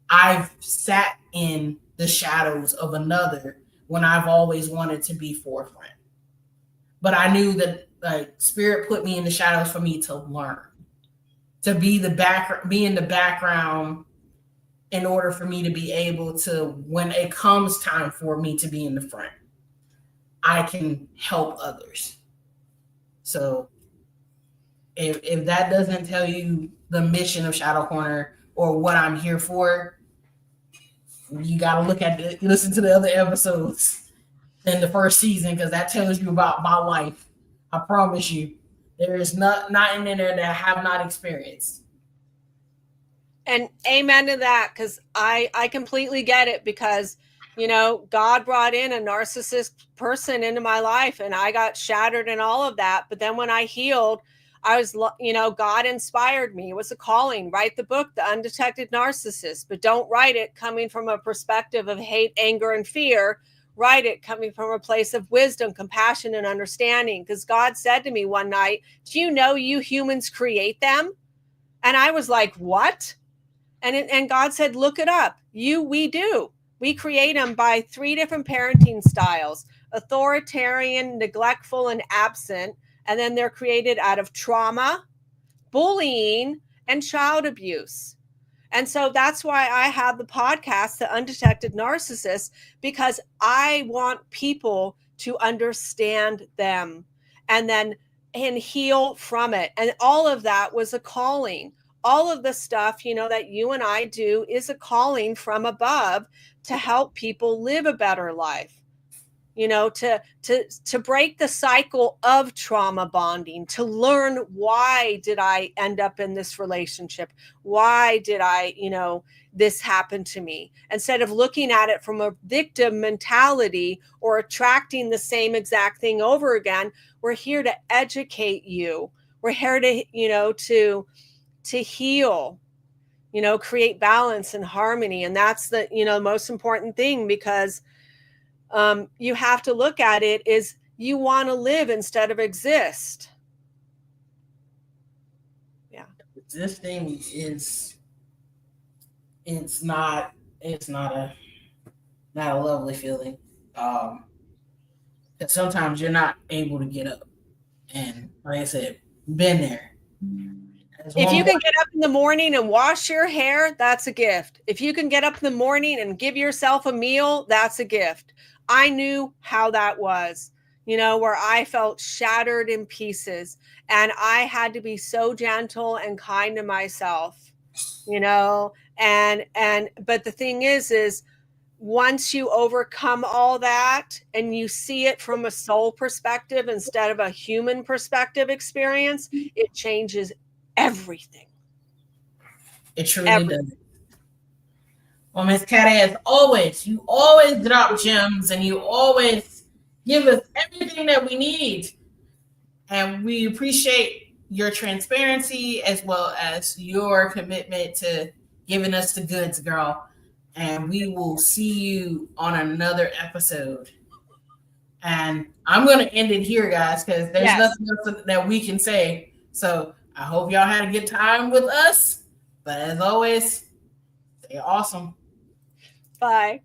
I've sat in the shadows of another when I've always wanted to be forefront. But I knew that, like, Spirit put me in the shadows for me to learn, to be in the background in order for me to be able to, when it comes time for me to be in the front, I can help others. So if that doesn't tell you the mission of Shadow Corner or what I'm here for, you got to listen to the other episodes in the first season, because that tells you about my life. I promise you, there is nothing in there that I have not experienced. And amen to that, because I completely get it, because, you know, God brought in a narcissist person into my life, and I got shattered and all of that. But then when I healed, I was, you know, God inspired me. It was a calling. Write the book, The Undetected Narcissist, but don't write it coming from a perspective of hate, anger, and fear. write it coming from a place of wisdom, compassion, and understanding. Because God said to me one night, do you know you humans create them? And I was like, what? And God said, look it up. We do. We create them by 3 different parenting styles: authoritarian, neglectful, and absent. And then they're created out of trauma, bullying, and child abuse. And so that's why I have the podcast, The Undetected Narcissist, because I want people to understand them and heal from it. And all of that was a calling. All of the stuff, that you and I do is a calling from above to help people live a better life. To break the cycle of trauma bonding, to learn, why did I end up in this relationship? Why did this happen to me? Instead of looking at it from a victim mentality or attracting the same exact thing over again, we're here to educate you. We're here to heal, create balance and harmony. And that's the, most important thing, because you have to look at it as you want to live instead of exist. Yeah. Existing it's not a lovely feeling. Because sometimes you're not able to get up. And like I said, been there. If you can get up in the morning and wash your hair, that's a gift. If you can get up in the morning and give yourself a meal, that's a gift. I knew how that was, where I felt shattered in pieces, and I had to be so gentle and kind to myself, but the thing is once you overcome all that and you see it from a soul perspective instead of a human perspective experience, it changes everything. It truly does. Well, Miss Kerie, as always, you always drop gems and you always give us everything that we need. And we appreciate your transparency as well as your commitment to giving us the goods, girl. And we will see you on another episode. And I'm going to end it here, guys, because there's nothing else that we can say. So I hope y'all had a good time with us. But as always, stay awesome. Bye.